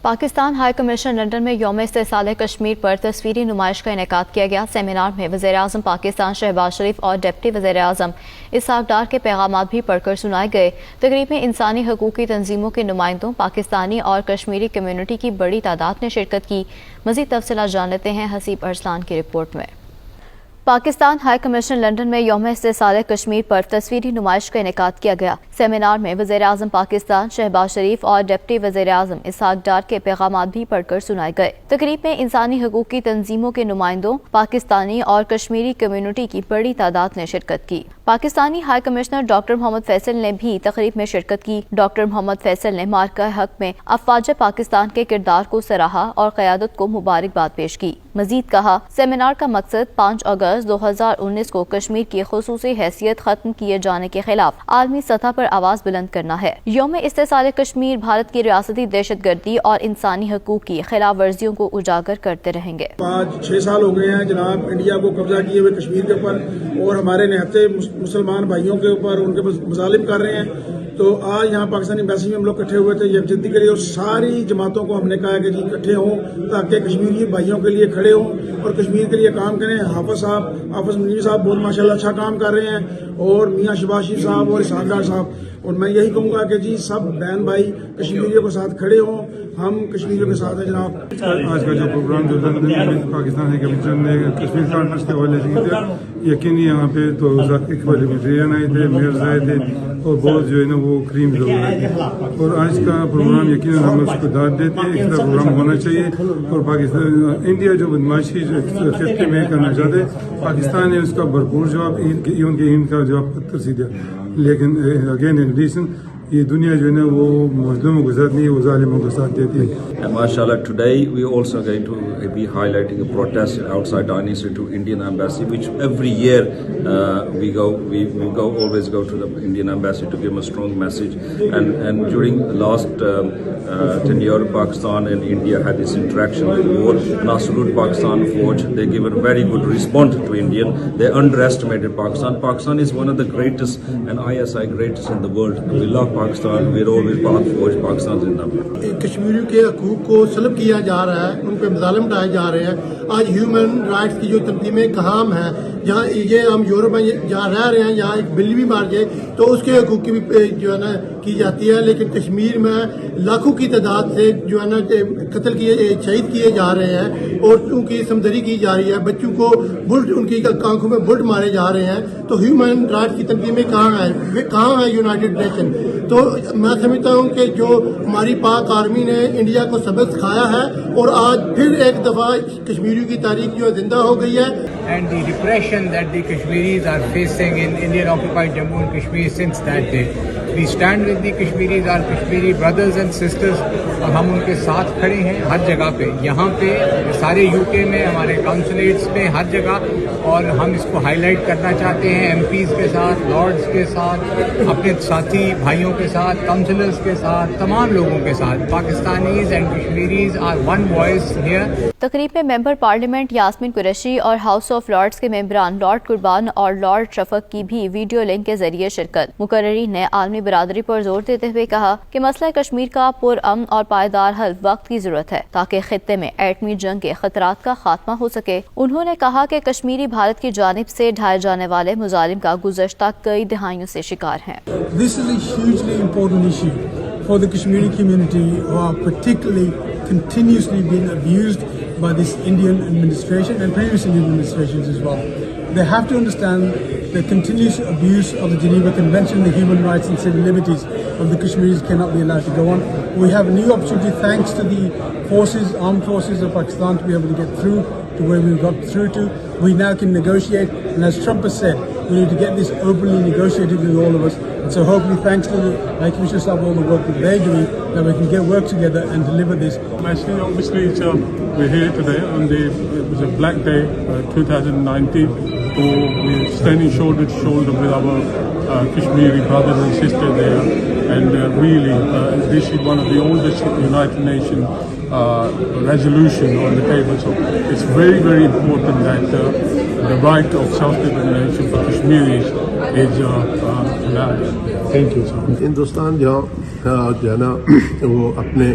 Pakistan high commission London میں یوم استحصال کشمیر پر تصویری نمائش کا انعقاد کیا گیا۔ سیمینار میں وزیر اعظم پاکستان شہباز شریف اور ڈپٹی وزیر اعظم اسحاق ڈار کے پیغامات بھی پڑھ کر سنائے گئے۔ تقریب میں انسانی حقوق کی تنظیموں کے نمائندوں، پاکستانی اور کشمیری کمیونٹی کی بڑی تعداد نے شرکت کی۔ مزید تفصیلات جان لیتے ہیں حسیب ارسلان کی رپورٹ میں۔ پاکستان ہائی کمیشن لندن میں یوم استحصال کشمیر پر تصویری نمائش کا انعقاد کیا گیا۔ سیمینار میں وزیر اعظم پاکستان شہباز شریف اور ڈپٹی وزیر اعظم اسحاق ڈار کے پیغامات بھی پڑھ کر سنائے گئے۔ تقریب میں انسانی حقوق کی تنظیموں کے نمائندوں، پاکستانی اور کشمیری کمیونٹی کی بڑی تعداد نے شرکت کی۔ پاکستانی ہائی کمشنر ڈاکٹر محمد فیصل نے بھی تقریب میں شرکت کی۔ ڈاکٹر محمد فیصل نے مارکہ حق میں افواج پاکستان کے کردار کو سراہا اور قیادت کو مبارکباد پیش کی۔ مزید کہا، سیمینار کا مقصد 5 اگست 2019 کو کشمیر کی خصوصی حیثیت ختم کیے جانے کے خلاف عالمی سطح پر آواز بلند کرنا ہے۔ یوم استحصال کشمیر بھارت کی ریاستی دہشت گردی اور انسانی حقوق کی خلاف ورزیوں کو اجاگر کرتے رہیں گے۔ 5-6 سال ہو گئے ہیں جناب انڈیا کو قبضہ کیے ہوئے کشمیر کے اوپر اور ہمارے نہتے مسلمان بھائیوں کے اوپر ان کے مظالم کر رہے ہیں۔ تو آج یہاں پاکستانی ایمبیسی میں ہم لوگ اکٹھے ہوئے تھے یکجہتی کے لیے، اور ساری جماعتوں کو ہم نے کہا کہ جی اکٹھے ہوں تاکہ کشمیری بھائیوں کے لیے کھڑے ہوں اور کشمیر کے لیے کام کریں۔ حافظ منیر صاحب بہت ماشاءاللہ اچھا کام کر رہے ہیں، اور میاں شہباز شریف صاحب اور اسحاق ڈار صاحب، اور میں یہی کہوں گا کہ جی سب بہن بھائی کشمیریوں کے ساتھ کھڑے ہوں، ہم کشمیریوں کے ساتھ ہیں جناب۔ آج کا جو پروگرام جو لندن میں پاکستان ہائی کمیشن نے کشمیر کانفرنس کے حوالے سے کیا، یقینی یہاں پہ تو پارلیمنٹرین آئے تھے، میئرز آئے تھے، اور بہت جو ہے نا وہ کریم لوگ آئے تھے، اور آج کا پروگرام یقیناً ہم اس کو داد دیتے ہیں، اس طرح پروگرام ہونا چاہیے۔ اور پاکستان انڈیا جو بدماشی خطے میں کرنا چاہتے، پاکستان نے اس کا بھرپور جواب ان کا جواب پتھر سے دیا، لیکن اگین ان ایڈیشن یہ دنیا جو ہے نا وہ مظلوموں کے ساتھ نہیں، وہ ظالموں کے ساتھ دیتی ہے۔ And mashallah, today we also going to be highlighting a protest outside Downing Street to Indian Embassy, which every year we always go to the Indian Embassy to give a strong message. And during the last tenure, Pakistan and India had this interaction with war. And I salute Pakistan Force. They give a very good response to Indian. They underestimated Pakistan. Pakistan is one of the greatest and ISI greatest in the world. We love Pakistan. We're always Pak Force. Pakistan Zindabad. کشمیریوں کے حقوق کو سلب کیا جا رہا ہے، ان پہ مظالم ڈھائے جا رہے ہیں۔ آج ہیومن رائٹس کی جو تنظیمیں کام ہیں، جہاں یہ ہم یورپ میں جہاں رہ رہے ہیں، یہاں ایک بلی بھی مار جائے تو اس کے حقوق کی بھی جو ہے نا کی جاتی ہے، لیکن کشمیر میں لاکھوں کی تعداد سے جو ہے نا قتل کیے شہید کیے جا رہے ہیں، عورتوں کی سمدری کی جا رہی ہے، بچوں کو بلٹ ان کی آنکھوں میں بلٹ مارے جا رہے ہیں۔ تو ہیومن رائٹس کی تنظیمیں کہاں ہیں؟ کہاں ہے یونائٹڈ نیشن؟ تو میں سمجھتا ہوں کہ جو ہماری پاک آرمی نے انڈیا کو سبق سکھایا ہے، اور آج پھر ایک دفعہ کشمیریوں کی تاریخ جو ہے زندہ ہو گئی ہے۔ And the repression that the Kashmiris are facing in Indian occupied Jammu and Kashmir since that day. We stand with the Kashmiris, our Kashmiri brothers and sisters, اور ہم ان کے ساتھ کھڑے ہیں ہر جگہ پہ، یہاں پہ سارے UK میں، ہمارے کونسلیٹس میں، ہر جگہ، اور ہم اس کو ہائی لائٹ کرنا چاہتے ہیں MPs کے ساتھ، لارڈز کے ساتھ، اپنے ساتھی بھائیوں کے ساتھ، کونسلرز کے ساتھ، تمام لوگوں کے ساتھ۔ Pakistanis and Kashmiris are one voice here. تقریب میں ممبر پارلیمنٹ یاسمین قریشی اور ہاؤس آف لارڈز کے ممبران لارڈ قربان اور لارڈ شفق کی بھی ویڈیو لنک کے ذریعے شرکت۔ مقررین نے عالمی برادری پر زور دیتے ہوئے کہا کہ مسئلہ کشمیر کا پرامن اور پائیدار حل وقت کی ضرورت ہے تاکہ خطے میں ایٹمی جنگ کے خطرات کا خاتمہ ہو سکے۔ انہوں نے کہا کہ کشمیری بھارت کی جانب سے ڈھائے جانے والے مظالم کا گزشتہ کئی دہائیوں سے شکار ہیں۔ This is a hugely important issue for the Kashmiri community who are particularly continuously being abused by this Indian administration and previous Indian administrations as well. They have to understand the continuous abuse of the Geneva Convention, the human rights and civil liberties of the Kashmiris cannot be allowed to go on. We have a new opportunity thanks to the armed forces of Pakistan to be able to get through to where we got through to. We now can negotiate, and as Trump has said, we need to get this openly negotiated with all of us. And so hopefully thanks to the High Commissioner Sahab, all the work that they're doing, that we can work together and deliver this. Actually, obviously, we're here today on it was a black day, 2019. So we're standing shoulder to shoulder with our Kashmiri brothers and sisters there. And really, this is one of the oldest United Nations resolution on the table. So it's very, very important that the right of self-determination for Kashmiris is allowed. Thank you. Hindustan جو ہے نا وہ اپنے